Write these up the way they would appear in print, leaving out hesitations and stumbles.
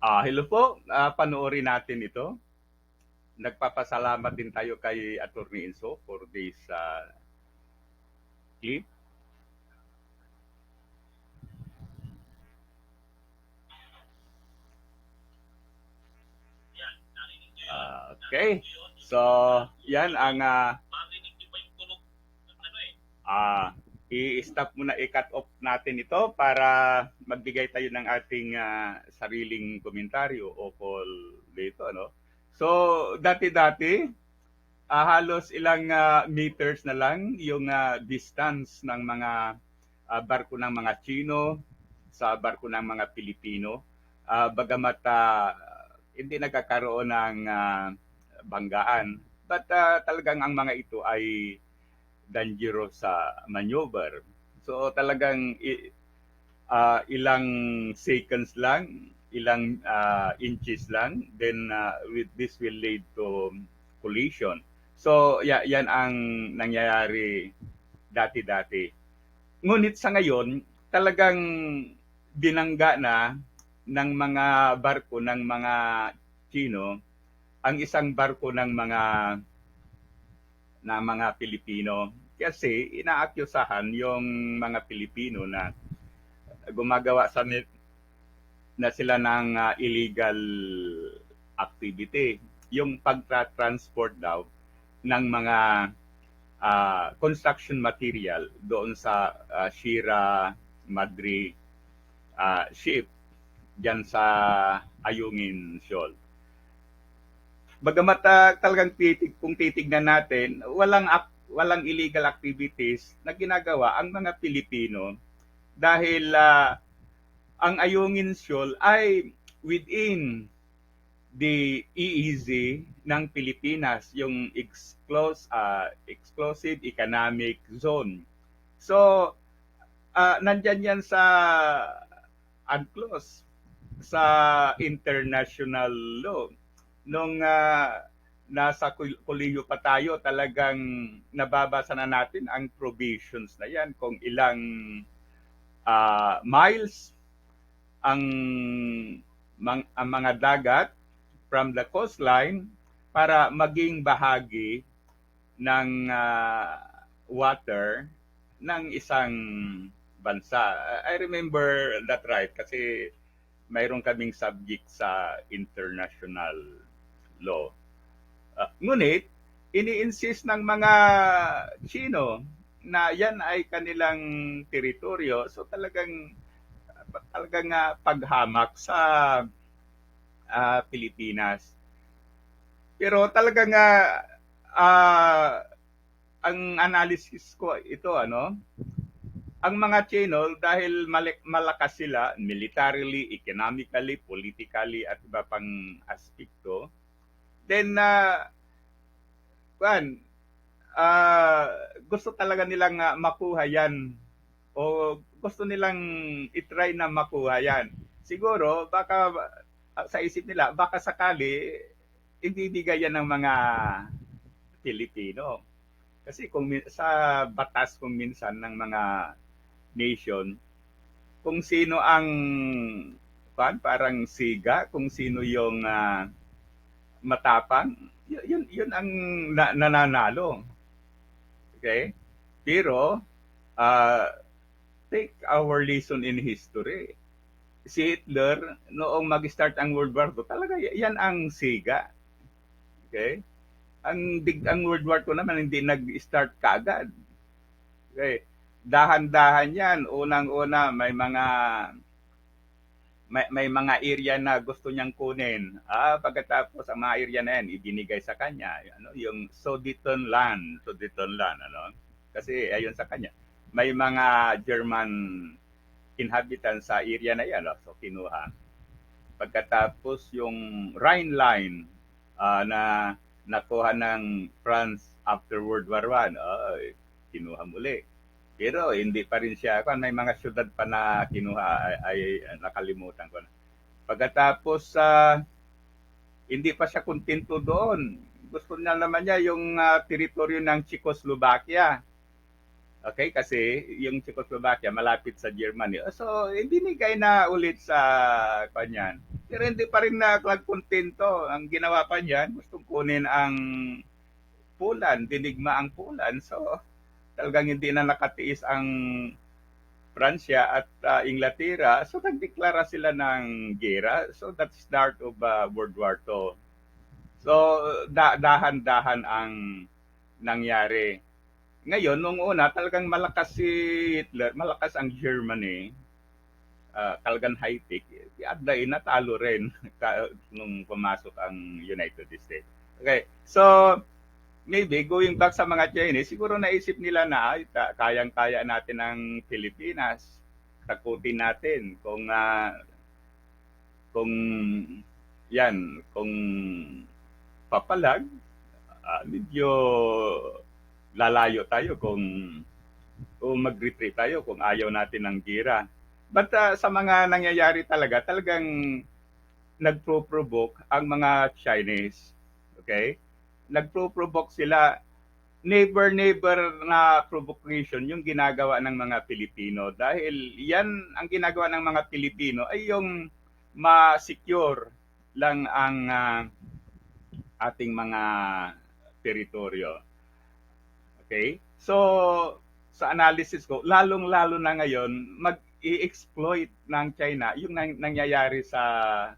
Hello po, panoorin natin ito. Nagpapasalamat din tayo kay Attorney Enzo for this clip. Okay, so yan ang i-stop muna, i-cut off natin ito para magbigay tayo ng ating sariling komentaryo o call dito. No? So, dati-dati, halos ilang meters na lang yung distance ng mga barko ng mga Chino sa barko ng mga Pilipino. Bagamat hindi nagkakaroon ng banggaan. But talagang ang mga ito ay dangerous sa maneuver. So talagang ilang seconds lang, ilang inches lang, then with this will lead to collision. So yan ang nangyayari dati-dati. Ngunit sa ngayon, talagang binangga na ng mga barko ng mga Chino ang isang barko ng mga Pilipino kasi inaakusahan yung mga Pilipino na gumagawa na sila ng illegal activity, yung pagtra-transport daw ng mga construction material doon sa Sierra Madre ship diyan sa Ayungin Shoal. Bagamat talagang kung titignan natin, walang illegal activities na ginagawa ang mga Pilipino dahil ang Ayungin Shoal ay within the EEZ ng Pilipinas, yung Exclusive Economic Zone. So, nandyan yan sa UNCLOS, sa international law. Nung nasa kolehiyo pa tayo, talagang nababasa na natin ang provisions na yan, kung ilang miles ang mga dagat from the coastline para maging bahagi ng water ng isang bansa. I remember that right kasi mayroon kaming subject sa international law. Ngunit, ini-insist ng mga Chino na yan ay kanilang teritoryo. So talagang paghamak sa Pilipinas. Pero talagang ang analysis ko ito, ang mga Chino, dahil malakas sila militarily, economically, politically, at iba pang aspekto, then gusto talaga nilang makuha yan o gusto nilang itry na makuha yan. Siguro, baka sa isip nila, baka sakali ibibigay yan ng mga Pilipino. Kasi kung sa batas kung minsan ng mga nation, kung sino ang parang siga, kung sino yung matapang, yun ang nananalo. Okay? Pero, take our lesson in history. Si Hitler, noong mag-start ang World War II, talaga yan ang siga. Okay? Ang World War II naman hindi nag-start kaagad. Okay? Dahan-dahan yan. Unang-una, may mga area na gusto niyang kunin. Pagkatapos ang mga area na yan, ibinigay sa kanya. Yung Sudetenland, Kasi ayon sa kanya, may mga German inhabitants sa area na yan, so kinuha. Pagkatapos yung Rhine Line na nakuha ng France after World War I, kinuha muli. Pero hindi pa rin siya, may mga syudad pa na kinuha, ay nakalimutan ko na. Pagkatapos, hindi pa siya kontento doon. Gusto niya naman niya yung teritoryo ng Czechoslovakia. Okay, kasi yung Czechoslovakia malapit sa Germany. So, binigay na ulit sa kanyan Pero hindi pa rin kontento. Ang ginawa pa niyan, gustong kunin ang Poland, dinigma ang Poland. So, talagang hindi na nakatiis ang Pransya at Inglaterra. So, nagdeklara sila ng gera. So, that's start of World War II. So, dahan-dahan ang nangyari. Ngayon, nung una, talagang malakas si Hitler, malakas ang Germany, talagang high-tech. At natalo rin nung pumasok ang United States. Okay, so maybe going back sa mga Chinese, siguro naisip nila na ay, kayang-kaya natin ang Pilipinas. Takutin natin kung kung papalag, medyo lalayo tayo kung mag-retreat tayo kung ayaw natin ng gira. But sa mga nangyayari talagang nagpro-provoke ang mga Chinese. Okay? Nagpro-provoke sila. Never na provocation yung ginagawa ng mga Pilipino. Dahil yan ang ginagawa ng mga Pilipino ay yung ma-secure lang ang ating mga teritoryo. Okay? So, sa analysis ko, lalong-lalo na ngayon, mag-i-exploit ng China yung nangyayari sa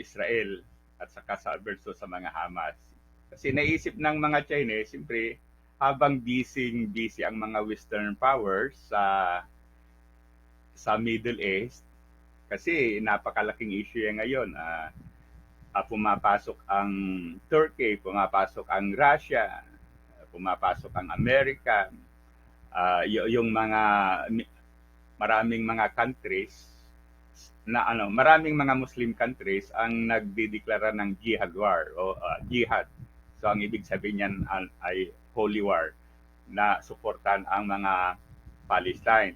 Israel at saka versus sa mga Hamas. Kasi naisip ng mga Chinese, siyempre, habang busy ang mga Western powers sa Middle East, kasi napakalaking issue yan ngayon. Pumapasok ang Turkey, pumapasok ang Russia, pumapasok ang America, yung mga maraming mga countries maraming mga Muslim countries ang nagdideklara ng jihad war o jihad. So ang ibig sabihin niyan ay holy war na suportahan ang mga Palestine.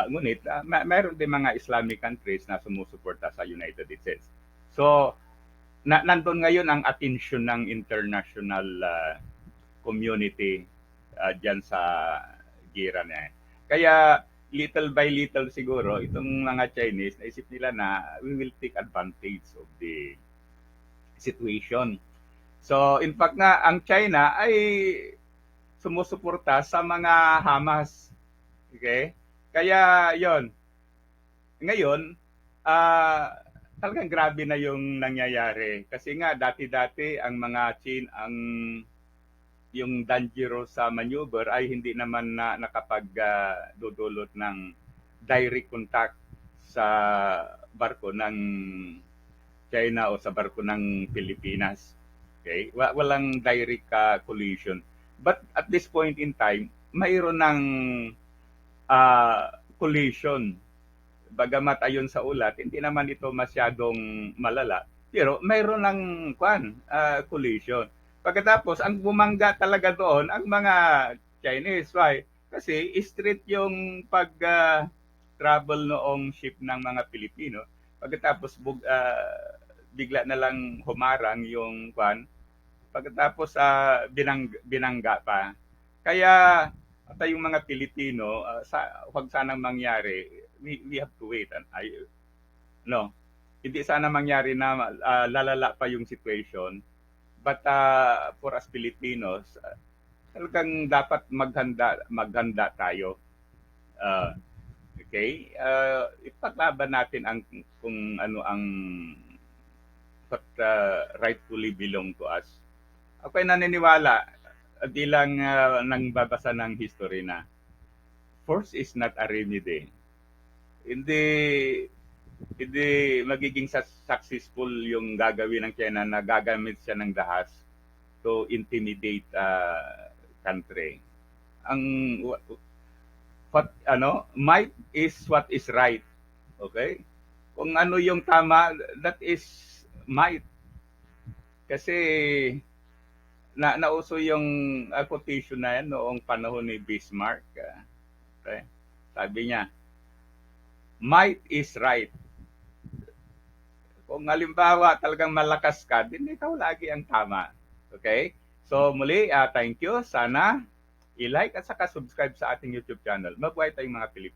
Ngunit mayroon din mga Islamic countries na sumusuporta sa United States. So nandun ngayon ang atensyon ng international community dyan sa gira niya. Kaya little by little siguro, itong mga Chinese, naisip nila na we will take advantage of the situation. So, in fact nga, ang China ay sumusuporta sa mga Hamas. Okay? Kaya, yon. Ngayon, talagang grabe na yung nangyayari. Kasi nga, dati-dati, ang mga yung dangerous sa maneuver ay hindi naman na nakapagdudulot ng direct contact sa barko ng China o sa barko ng Pilipinas. Okay? Walang direct collision. But at this point in time, mayroon ng collision. Bagamat ayon sa ulat, hindi naman ito masyadong malala. Pero mayroon ng collision. Pagkatapos, ang bumangga talaga doon, ang mga Chinese. Why? Kasi street yung pag-travel noong ship ng mga Pilipino. Pagkatapos, bigla na lang humarang yung pagkatapos binangga pa. Kaya yung mga Pilipino, huwag sanang mangyari, we have to wait. No, hindi sana mangyari na lalala pa yung situation. But for us Filipinos, talagang dapat maghanda tayo. Okay? Ipaglaban natin kung ano ang what rightfully belong to us. Ako ay naniniwala, bilang nang babasa ng history na force is not a remedy. Hindi magiging successful yung gagawin ng China na gagamit siya ng dahas to intimidate country. Might is what is right. Okay? Kung ano yung tama, that is might. Kasi nauso yung quotation na yan noong panahon ni Bismarck. Okay? Sabi niya, might is right. Kung halimbawa talagang malakas ka, din ikaw lagi ang tama. Okay? So muli, thank you. Sana i-like at saka subscribe sa ating YouTube channel. Mabuhay tayong mga Pilipino.